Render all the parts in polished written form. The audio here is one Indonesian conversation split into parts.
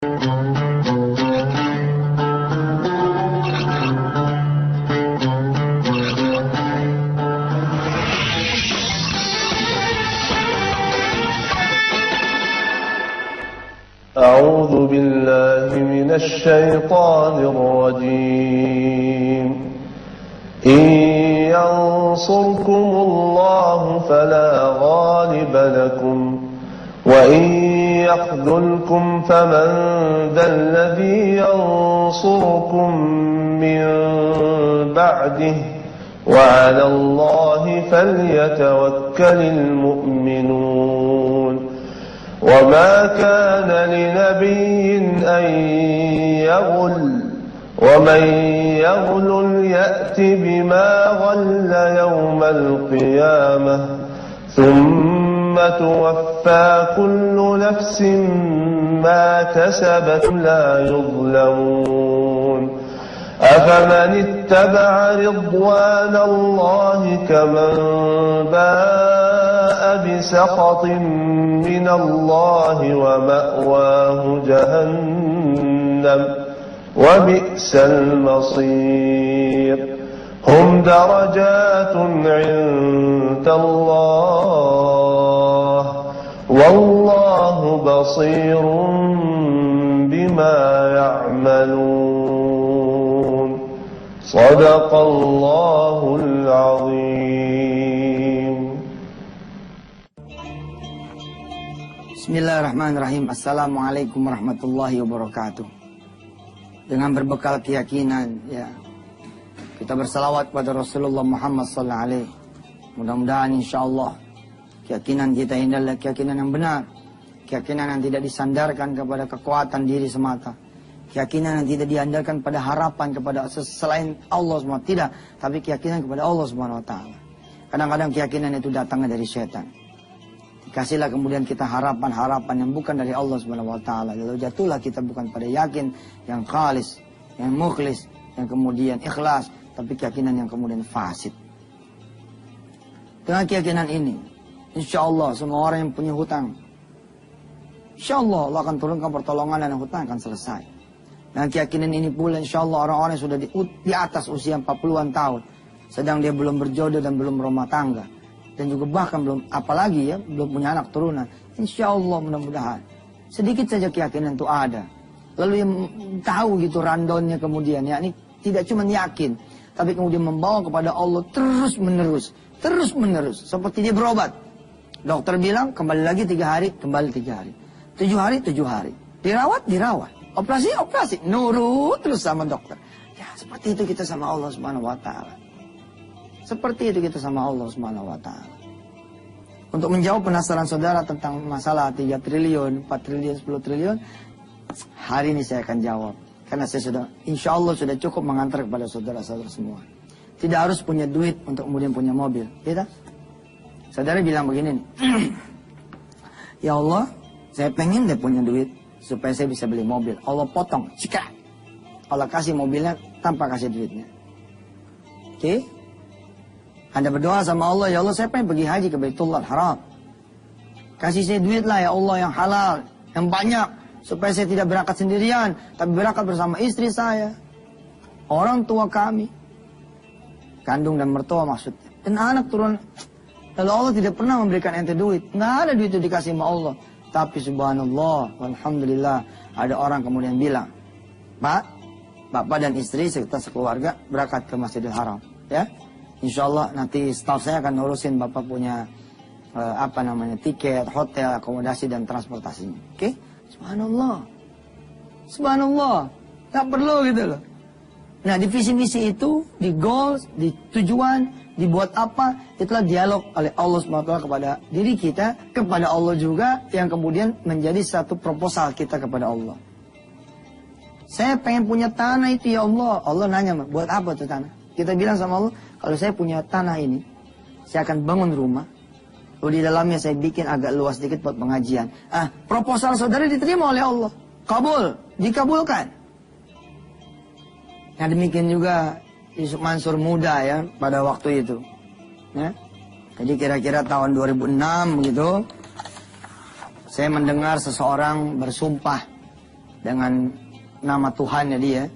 أعوذ بالله من الشيطان الرجيم إن ينصركم الله فلا غالب لكم وإن يخذلكم فمن ذا الذي ينصركم من بعده وعلى الله فليتوكل المؤمنون وما كان لنبي أن يغل ومن يغل يأت بما غل يوم القيامة ثم توفى كل نفس ما كسبت لا يظلمون أفمن اتبع رضوان الله كمن باء بسخط من الله ومأواه جهنم وبئس المصير هم درجات عند الله والله بصير بما يعملون صدق الله العظيم. Bismillahirrahmanirrahim. Assalamualaikum warahmatullahi wabarakatuh. Dengan berbekal keyakinan, ya, kita bersalawat kepada Rasulullah Muhammad sallallahu alaihi. Mudah-mudahan insyaallah keyakinan kita ini adalah keyakinan yang benar, keyakinan yang tidak disandarkan kepada kekuatan diri semata, keyakinan yang tidak diandalkan pada harapan kepada selain Allah SWT, tidak, tapi keyakinan kepada Allah SWT. Kadang-kadang keyakinan itu datangnya dari setan. Kasihlah kemudian kita harapan-harapan yang bukan dari Allah SWT. Lalu jatuhlah kita bukan pada yakin yang khalis, yang mukhlis, yang kemudian ikhlas, tapi keyakinan yang kemudian fasid. Dengan keyakinan ini, insya Allah semua orang yang punya hutang, insya Allah Allah akan turunkan pertolongan dan hutang akan selesai. Dengan keyakinan ini pula insya Allah orang-orang yang sudah di atas usia 40-an tahun, sedang dia belum berjodoh dan belum berumah tangga, dan juga bahkan belum, apalagi ya, belum punya anak turunan. Insya Allah mudah-mudahan sedikit saja keyakinan itu ada. Lalu yang tahu gitu randonnya kemudian, ya, ini tidak cuma yakin, tapi kemudian membawa kepada Allah terus menerus. Seperti dia berobat. Dokter bilang kembali lagi 3 hari, kembali 3 hari. 7 hari, 7 hari. Dirawat. Operasi. Nurut terus sama dokter. Ya, seperti itu kita sama Allah Subhanahu wa taala. Seperti itu kita sama Allah Subhanahu wa taala. Untuk menjawab penasaran saudara tentang masalah 3 triliun, 4 triliun, 10 triliun, hari ini saya akan jawab. Karena saya sudah, insya Allah sudah cukup mengantar kepada saudara-saudara semua. Tidak harus punya duit untuk kemudian punya mobil. Gitu? Saudara bilang begini nih. Ya Allah, saya pengen deh punya duit supaya saya bisa beli mobil. Allah potong, cekak. Allah kasih mobilnya tanpa kasih duitnya. Oke? Anda berdoa sama Allah, ya Allah saya pengen pergi haji ke Baitullah Haram. Kasih saya duit lah ya Allah yang halal, yang banyak. Supaya saya tidak berangkat sendirian, tapi berangkat bersama istri saya. Orang tua kami. Kandung dan mertua maksudnya. Dan anak turun. Lalu Allah tidak pernah memberikan ente duit. Nggak ada duit itu dikasih sama Allah. Tapi subhanallah, alhamdulillah, ada orang kemudian bilang, Pak, Bapak dan istri serta sekeluarga berangkat ke Masjidil Haram. Ya. Insya Allah nanti staf saya akan ngurusin Bapak punya tiket, hotel, akomodasi dan transportasinya. Oke? Subhanallah. Tak perlu gitu loh. Nah, di visi misi itu, di goals, di tujuan, dibuat apa, itulah dialog oleh Allah SWT kepada diri kita, kepada Allah juga, yang kemudian menjadi satu proposal kita kepada Allah. Saya pengen punya tanah itu ya Allah. Allah nanya, buat apa tuh tanah? Kita bilang sama Allah, kalau saya punya tanah ini, saya akan bangun rumah. Lalu di dalamnya saya bikin agak luas sedikit buat pengajian. Proposal saudara diterima oleh Allah. Kabul, dikabulkan. Nah demikian juga Yusuf Mansur muda ya pada waktu itu. Ya. Jadi kira-kira tahun 2006 begitu. Saya mendengar seseorang bersumpah dengan nama Tuhannya dia,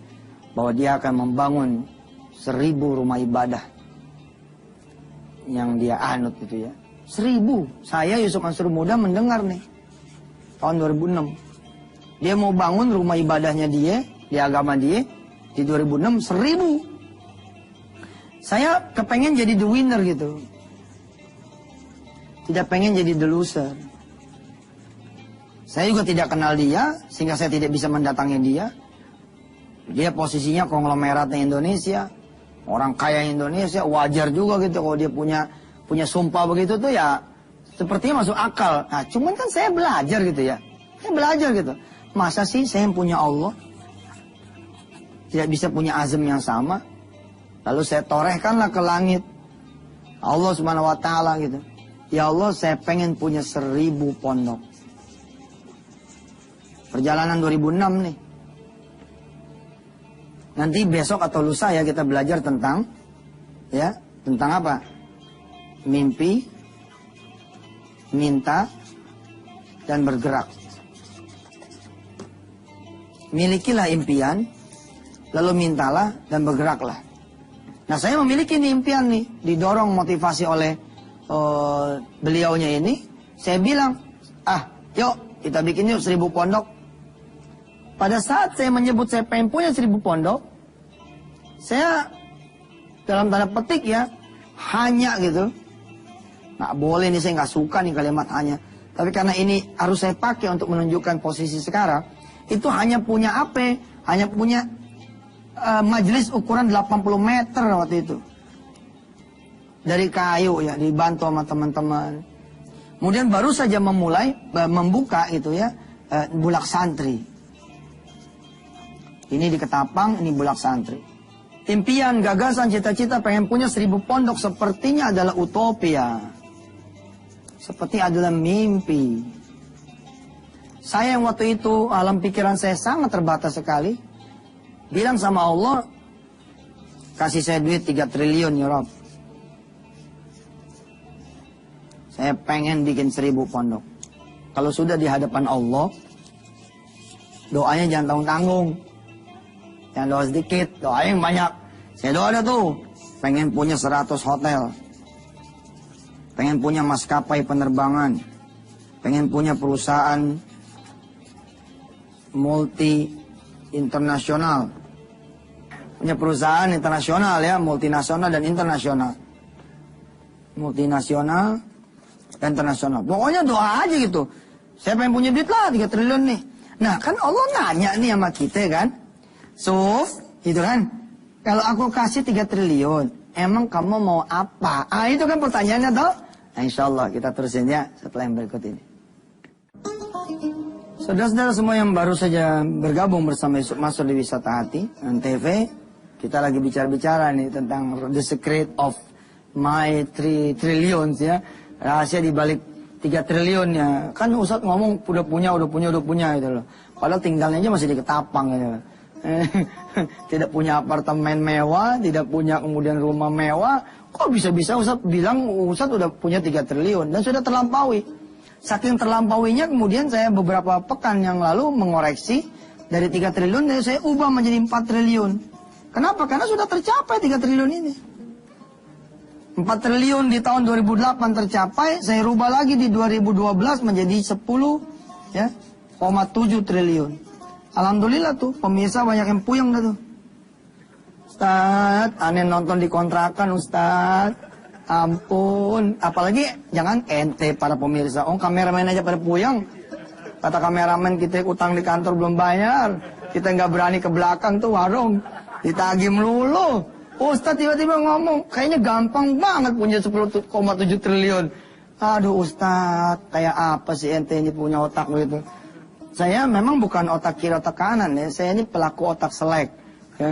bahwa dia akan membangun 1000 rumah ibadah yang dia anut gitu ya. 1000. Saya Yusuf Mansur Muda mendengar nih tahun 2006. Dia mau bangun rumah ibadahnya dia di agama dia di 2006 1000. Saya kepengen jadi the winner gitu. Tidak pengen jadi the loser. Saya juga tidak kenal dia sehingga saya tidak bisa mendatangi dia. Dia posisinya konglomeratnya Indonesia, orang kaya Indonesia, wajar juga gitu kalau dia punya sumpah begitu tuh ya sepertinya masuk akal. Nah, cuman kan saya belajar gitu ya. Saya belajar gitu. Masa sih saya yang punya Allah tidak bisa punya azam yang sama? Lalu saya torehkanlah ke langit Allah Subhanahu wa taala gitu. Ya Allah, saya pengen punya 1000 pondok. Perjalanan 2006 nih. Nanti besok atau lusa ya kita belajar tentang apa? Mimpi, minta, dan bergerak. Milikilah impian, lalu mintalah dan bergeraklah. Nah, saya memiliki nih impian nih, didorong motivasi oleh beliaunya ini. Saya bilang, yuk kita bikin yuk 1000 pondok. Pada saat saya menyebut saya pengen punya 1000 pondok, saya dalam tanda petik ya, hanya gitu. Nggak boleh nih, saya nggak suka nih kalimat hanya. Tapi karena ini harus saya pakai untuk menunjukkan posisi sekarang. Itu hanya punya apa? Hanya punya majelis ukuran 80 meter waktu itu. Dari kayu ya, dibantu sama teman-teman. Kemudian baru saja membuka gitu ya, bulak santri. Ini di Ketapang, ini bulak santri. Impian, gagasan, cita-cita pengen punya 1000 pondok sepertinya adalah utopia. Seperti adalah mimpi. Saya yang waktu itu, alam pikiran saya sangat terbatas sekali. Bilang sama Allah, kasih saya duit 3 triliun ya Rob. Saya pengen bikin 1000 pondok. Kalau sudah di hadapan Allah, doanya jangan tanggung-tanggung. Jangan doa sedikit, doa yang banyak. Saya doa ada tuh, pengen punya 100 hotel. Pengen punya maskapai penerbangan. Pengen punya perusahaan multi internasional. Punya perusahaan internasional ya, multinasional dan internasional. Multinasional dan internasional. Pokoknya doa aja gitu. Saya pengen punya duit lah 3 triliun nih. Nah kan Allah nanya nih sama kita kan. Suf, gitu kan. Kalau aku kasih 3 triliun, emang kamu mau apa? Itu kan pertanyaannya toh. Nah, insya Allah kita terusin ya setelah yang berikut ini. Saudara-saudara semua yang baru saja bergabung bersama Yusuf Mansur di Wisata Hati TV, kita lagi bicara-bicara nih tentang the secret of my 3 trillions ya, rahasia di balik 3 triliun ya. Kan Ustadz ngomong udah punya gitu loh. Padahal tinggalnya aja masih di Ketapang gitu. Tidak punya apartemen mewah, tidak punya kemudian rumah mewah. Kok bisa-bisa Ustadz bilang Ustadz udah punya 3 triliun dan sudah terlampaui. Saking terlampauinya kemudian saya beberapa pekan yang lalu mengoreksi dari 3 triliun dan saya ubah menjadi 4 triliun. Kenapa? Karena sudah tercapai 3 triliun ini. 4 triliun di tahun 2008 tercapai, saya rubah lagi di 2012 menjadi 10,7 triliun. Alhamdulillah tuh, pemirsa banyak yang puyeng dah tuh. Ustaz, aneh nonton di kontrakan Ustaz. Ampun, apalagi jangan ente para pemirsa. Kameramen aja pada puyeng. Kata kameramen kita utang di kantor belum bayar. Kita nggak berani ke belakang tuh warung. Ditagih melulu. Ustaz tiba-tiba ngomong, kayaknya gampang banget punya 10,7 triliun. Aduh Ustaz, kayak apa sih ente ini punya otak begitu? Saya memang bukan otak kiri otak kanan ya. Saya ini pelaku otak selek. Ya.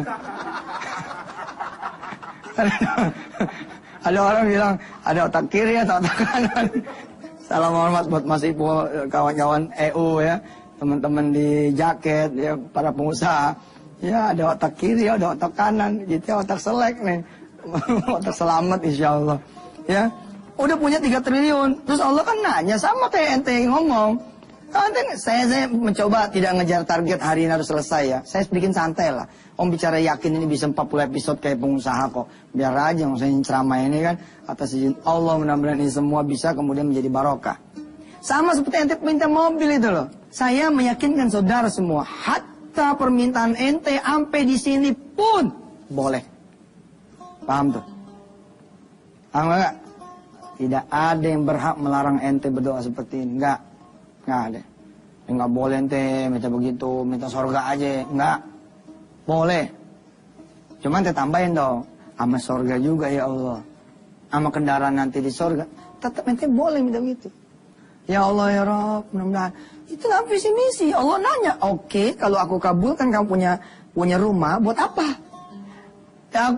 Ada orang bilang ada otak kiri atau otak kanan. Salam hormat buat Mas Ipo, kawan-kawan EU ya, teman-teman di jaket ya, para pengusaha. Ya ada otak kiri, ada otak kanan, gitu otak selek nih. Otak selamat insya Allah. Ya, udah punya 3 triliun. Terus Allah kan nanya sama kayak ente ngomong. Saya mencoba tidak ngejar target hari ini harus selesai ya. Saya bikin santai lah. Om bicara yakin ini bisa 40 episode kayak pengusaha kok. Biar aja saya ceramah ini kan. Atas izin Allah mudah-mudahan ini semua bisa kemudian menjadi barokah. Sama seperti ente minta mobil itu loh. Saya meyakinkan saudara semua. Hatta permintaan ente sampai di sini pun boleh. Paham tuh? Paham gak? Tidak ada yang berhak melarang ente berdoa seperti ini. Enggak. Nggak ada. Nggak boleh ente minta begitu, minta sorga aja. Nggak. Boleh. Cuman ente tambahin dong. Sama sorga juga ya Allah. Sama kendaraan nanti di sorga. Tetap ente boleh minta begitu. Ya Allah ya Rabb, mudah-mudahan. Itu lah visi misi. Allah nanya, oke, kalau aku kabulkan kamu punya rumah, buat apa? Ya,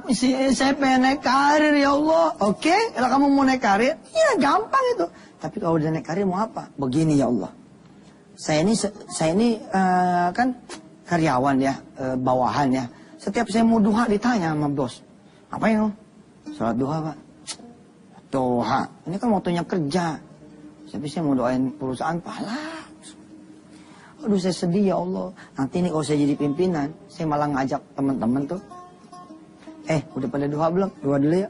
saya pengen naik karir ya Allah. Oke, kalau kamu mau naik karir, ya gampang itu. Tapi kalau udah naik karir mau apa? Begini ya Allah. Saya ini kan karyawan ya, bawahan ya. Setiap saya mau duha ditanya sama bos. Apa yang? Salat duha Pak. Duha. Ini kan waktunya kerja. Tapi saya mau doain perusahaan pahala. Aduh saya sedih ya Allah. Nanti ini kalau saya jadi pimpinan, saya malah ngajak teman-teman tuh. Udah pada duha belum? Duha dulu ya.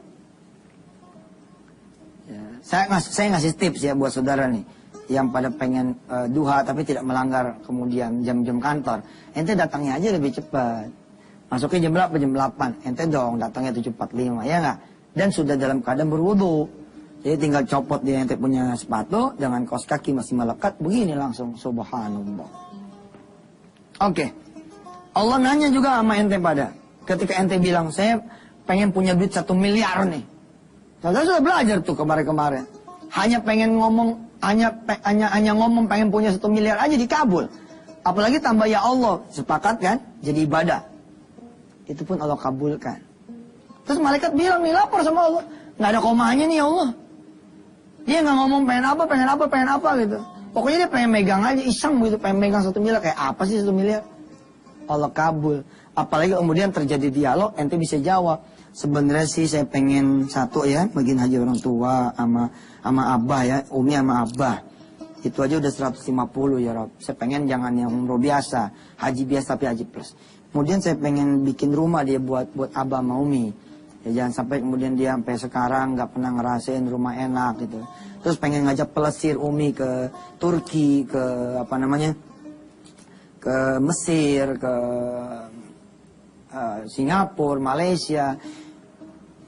Saya ngasih tips ya buat saudara nih yang pada pengen duha tapi tidak melanggar kemudian jam-jam kantor. Ente datangnya aja lebih cepat. Masuknya jam berapa? Jam 8. Ente dong datangnya 7.45 ya nggak? Dan sudah dalam keadaan berwudu. Jadi tinggal copot dia ente punya sepatu dengan kaos kaki masih melekat begini langsung subhanallah. Oke. Allah nanya juga sama ente pada ketika ente bilang saya pengen punya duit 1 miliar nih. Saya sudah belajar tuh kemarin-kemarin. Hanya pengen ngomong, hanya ngomong pengen punya 1 miliar aja dikabul. Apalagi tambah ya Allah, sepakat kan? Jadi ibadah. Itu pun Allah kabulkan. Terus malaikat bilang nih lapor sama Allah, nggak ada komanya nih ya Allah. Dia nggak ngomong pengen apa gitu. Pokoknya dia pengen megang aja, iseng gitu, pengen megang 1 miliar. Kayak apa sih 1 miliar? Allah kabul. Apalagi kemudian terjadi dialog, ente bisa jawab. Sebenarnya sih saya pengen satu ya, bagian haji orang tua sama abah ya, umi sama abah. Itu aja udah 150 ya Rob. Saya pengen jangan yang umroh biasa, haji biasa tapi haji plus. Kemudian saya pengen bikin rumah dia buat abah sama umi. Ya jangan sampai kemudian dia sampai sekarang nggak pernah ngerasain rumah enak gitu. Terus pengen ngajak pelesir umi ke Turki, ke ke Mesir, ke Singapura, Malaysia.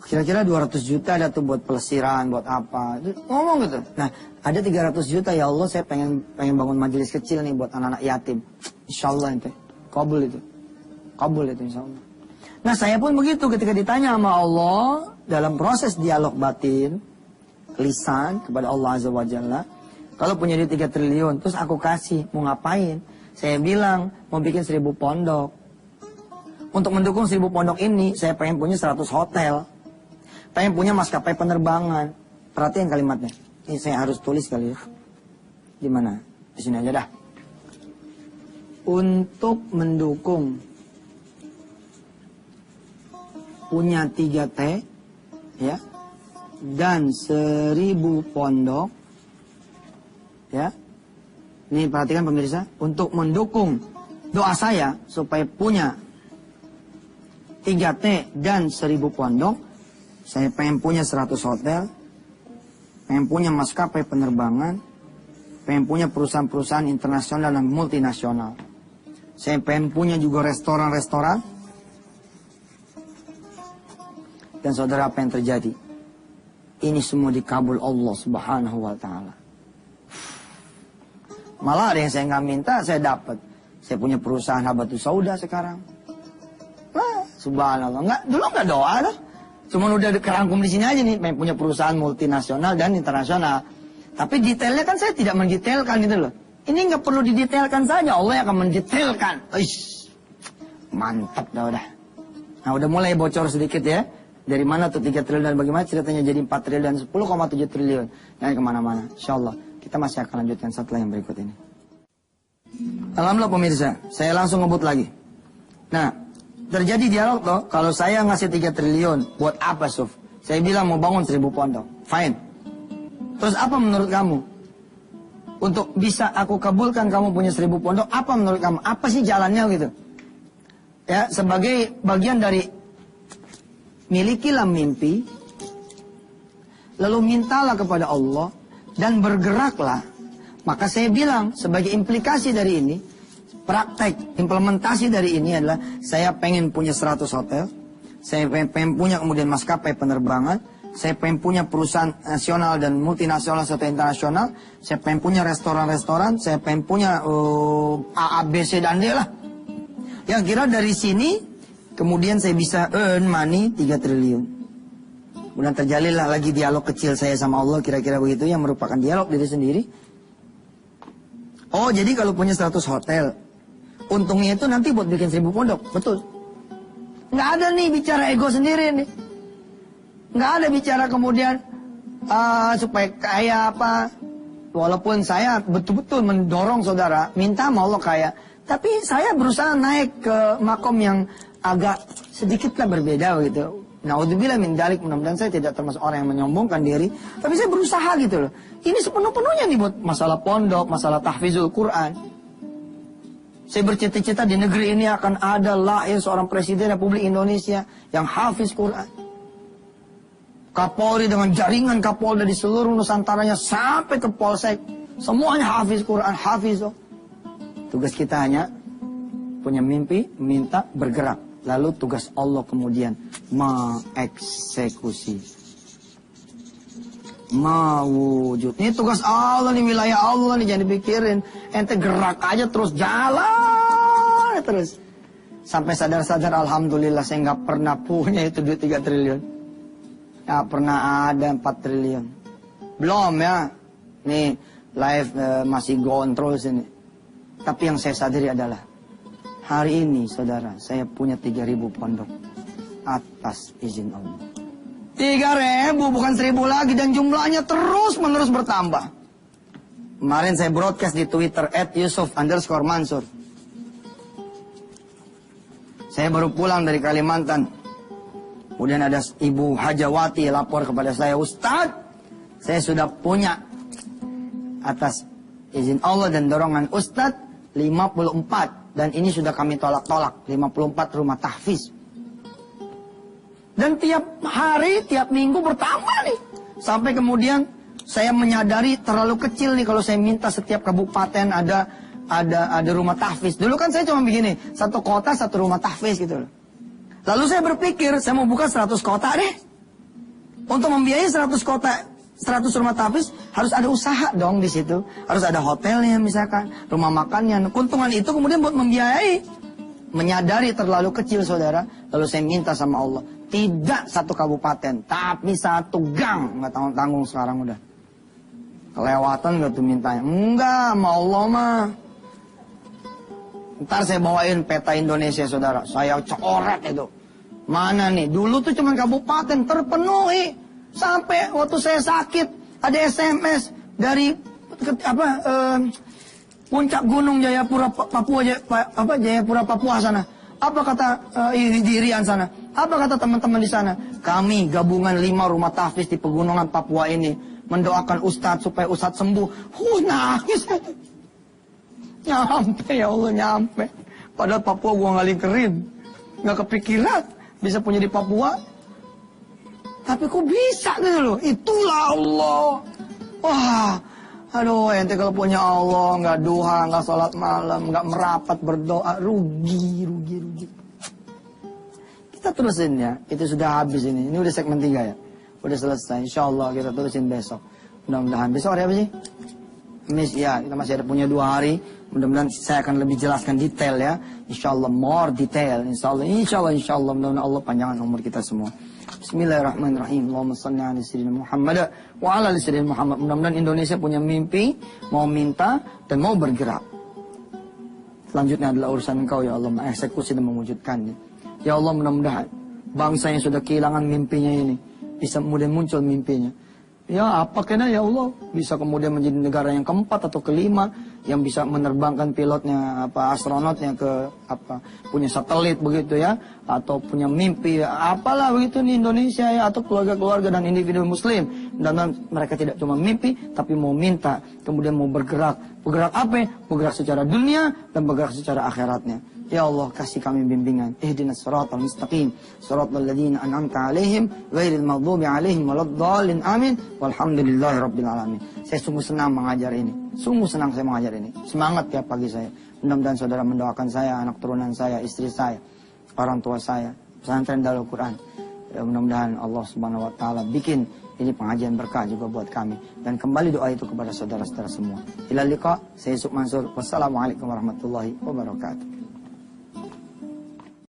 Kira-kira 200 juta ada tuh buat pelesiran, buat apa. Itu ngomong gitu. Nah, ada 300 juta ya Allah saya pengen bangun majelis kecil nih buat anak-anak yatim. Insyaallah ente. Kabul itu. Kabul itu insyaallah. Nah, saya pun begitu ketika ditanya sama Allah dalam proses dialog batin, lisan kepada Allah Azza wa Jalla. Kalau punya duit 3 triliun, terus aku kasih, mau ngapain? Saya bilang, mau bikin 1000 pondok. Untuk mendukung 1000 pondok ini, saya pengen punya 100 hotel. Pengen punya maskapai penerbangan. Perhatiin kalimatnya. Ini saya harus tulis kali ya. Gimana? Di sini aja dah. Untuk mendukung punya 3T ya dan 1000 pondok ya. Ini perhatikan pemirsa, untuk mendukung doa saya supaya punya 3T dan 1000 pondok, saya pengen punya 100 hotel, pengen punya maskapai penerbangan, pengen punya perusahaan-perusahaan internasional dan multinasional. Saya pengen punya juga restoran-restoran. Dan saudara, apa yang terjadi? Ini semua dikabul Allah Subhanahu wa Ta'ala. Malah ada yang saya nggak minta, saya dapat. Saya punya perusahaan Habatus Sauda sekarang. Nah, subhanallah. Dulu nggak doa loh. Cuma udah kerangkum di sini aja nih, punya perusahaan multinasional dan internasional. Tapi detailnya kan saya tidak mendetailkan gitu loh. Ini nggak perlu didetailkan saja, Allah yang akan mendetailkan. Mantap dah udah. Nah udah mulai bocor sedikit ya. Dari mana tuh 3 triliun dan bagaimana ceritanya jadi 4 triliun dan 10,7 triliun. Jangan kemana-mana. InsyaAllah kita masih akan lanjutkan setelah yang berikut ini. Alhamdulillah pemirsa, saya langsung ngebut lagi. Nah, terjadi dialog toh, kalau saya ngasih 3 triliun, buat apa Suf? Saya bilang mau bangun 1000 pondok. Fine. Terus apa menurut kamu? untuk bisa aku kabulkan kamu punya 1000 pondok, apa menurut kamu? Apa sih jalannya gitu? Ya, sebagai bagian dari milikilah mimpi, lalu mintalah kepada Allah dan bergeraklah. Maka saya bilang sebagai implikasi dari ini, praktek implementasi dari ini adalah saya pengen punya 100 hotel, saya pengen punya kemudian maskapai penerbangan, saya pengen punya perusahaan nasional dan multinasional serta internasional, saya pengen punya restoran-restoran, saya pengen punya A, B, C, dan D lah. Yang kira dari sini, kemudian saya bisa earn money 3 triliun. Kemudian terjalinlah lagi dialog kecil saya sama Allah, kira-kira begitu, yang merupakan dialog diri sendiri. Oh, jadi kalau punya 100 hotel, untungnya itu nanti buat bikin 1000 pondok, betul. Nggak ada nih bicara ego sendiri nih. Nggak ada bicara kemudian supaya kaya apa. Walaupun saya betul-betul mendorong saudara, minta sama Allah kaya. Tapi saya berusaha naik ke makom yang agak sedikitlah berbeda gitu. Naudzubillah min dzalik, mudah-mudahan saya tidak termasuk orang yang menyombongkan diri. Tapi saya berusaha gitu loh. Ini sepenuh-penuhnya nih buat masalah pondok, masalah tahfizul Quran. Saya bercita-cita di negeri ini akan ada lahir seorang presiden Republik Indonesia yang hafiz Quran. Kapolri dengan jaringan Kapolda di seluruh Nusantaranya sampai ke Polsek. Semuanya hafiz Quran, hafiz. Tugas kita hanya punya mimpi, minta, bergerak. Lalu tugas Allah kemudian mengeksekusi. Mewujud. Ini tugas Allah nih, wilayah Allah nih, jangan dipikirin. Ente gerak aja terus, jalan terus. Sampai sadar-sadar alhamdulillah saya nggak pernah punya itu duit 3 triliun. Nggak pernah ada 4 triliun. Belum ya. Nih live masih gontrol sini. Tapi yang saya sadari adalah hari ini saudara, saya punya 3000 pondok atas izin Allah. 3000 bukan 1000 lagi, dan jumlahnya terus menerus bertambah. Kemarin saya broadcast di Twitter @Yusuf_Mansur. Saya baru pulang dari Kalimantan. Kemudian ada Ibu Hajawati lapor kepada saya, Ustadz, saya sudah punya atas izin Allah dan dorongan Ustadz 54, dan ini sudah kami tolak-tolak, 54 rumah tahfiz. Dan tiap hari, tiap minggu bertambah nih. Sampai kemudian saya menyadari terlalu kecil nih kalau saya minta setiap kabupaten ada rumah tahfiz. Dulu kan saya cuma begini, satu kota satu rumah tahfiz gitu loh. Lalu saya berpikir, saya mau buka 100 kota deh. Untuk membiayai 100 kota, 100 rumah tahfiz, harus ada usaha dong di situ. Harus ada hotelnya misalkan, rumah makannya. Keuntungan itu kemudian buat membiayai. Menyadari terlalu kecil saudara, lalu saya minta sama Allah. Tidak satu kabupaten, tapi satu gang. Nggak tanggung-tanggung sekarang udah. Kelewatan nggak tuh mintanya? Enggak, sama Allah mah. Ntar saya bawain peta Indonesia saudara. Saya coret itu. Mana nih? Dulu tuh cuma kabupaten terpenuhi. Sampai waktu saya sakit ada SMS dari puncak Gunung Jayapura Papua, Jayapura Papua sana. Apa kata di Rian sana? Apa kata teman-teman di sana? Kami gabungan 5 rumah tahfiz di pegunungan Papua ini mendoakan Ustadz supaya Ustadz sembuh. Nangis. Nyampe ya Allah, nyampe. Padahal Papua gua ngalingkerin, nggak kepikiran bisa punya di Papua. Tapi kok bisa gitu loh? Itulah Allah. Wah, aduh, ente kalau punya Allah, nggak duha, nggak sholat malam, nggak merapat berdoa, rugi. Kita terusin ya, itu sudah habis ini. Ini udah segmen 3 ya, udah selesai. Insya Allah kita terusin besok. Mudah-mudahan besok hari apa sih? Kamis ya, kita masih ada punya 2 hari. Mudah-mudahan saya akan lebih jelaskan detail ya. Insya Allah more detail. Insya Allah. Mudah-mudahan Allah panjangkan umur kita semua. Bismillahirrahmanirrahim. Allahumma salli ala sayyidina Muhammad wa ala ali sayyidina Muhammad. Mudah-mudahan Indonesia punya mimpi, mau minta dan mau bergerak. Selanjutnya adalah urusan Engkau ya Allah, mengeksekusi dan mewujudkannya. Ya Allah, mudah-mudahan bangsa yang sudah kehilangan mimpinya ini bisa kemudian muncul mimpinya. Ya apa kena ya Allah, bisa kemudian menjadi negara yang keempat atau kelima yang bisa menerbangkan pilotnya, astronotnya ke punya satelit begitu ya, atau punya mimpi apalah begitu nih Indonesia ya, atau keluarga-keluarga dan individu muslim Dan mereka tidak cuma mimpi, tapi mau minta, kemudian mau bergerak. Bergerak apa? Bergerak secara dunia dan bergerak secara akhiratnya. Ya Allah, kasih kami bimbingan. Ihdinas siratal mustaqim, siratal ladzina an'amta 'alaihim, ghairil maghdubi 'alaihim waladdallin. Amin. Walhamdulillahirabbil alamin. Saya sungguh senang mengajar ini. Sungguh senang saya mengajar ini. Semangat tiap pagi saya. Mudah-mudahan saudara mendoakan saya, anak turunan saya, istri saya, orang tua saya, pesantren Darul Quran. Ya, mudah-mudahan Allah Subhanahu wa taala bikin ini pengajian berkah juga buat kami. Dan kembali doa itu kepada saudara-saudara semua. Ila liqa, saya Yusuf Mansur. Wassalamualaikum warahmatullahi wabarakatuh.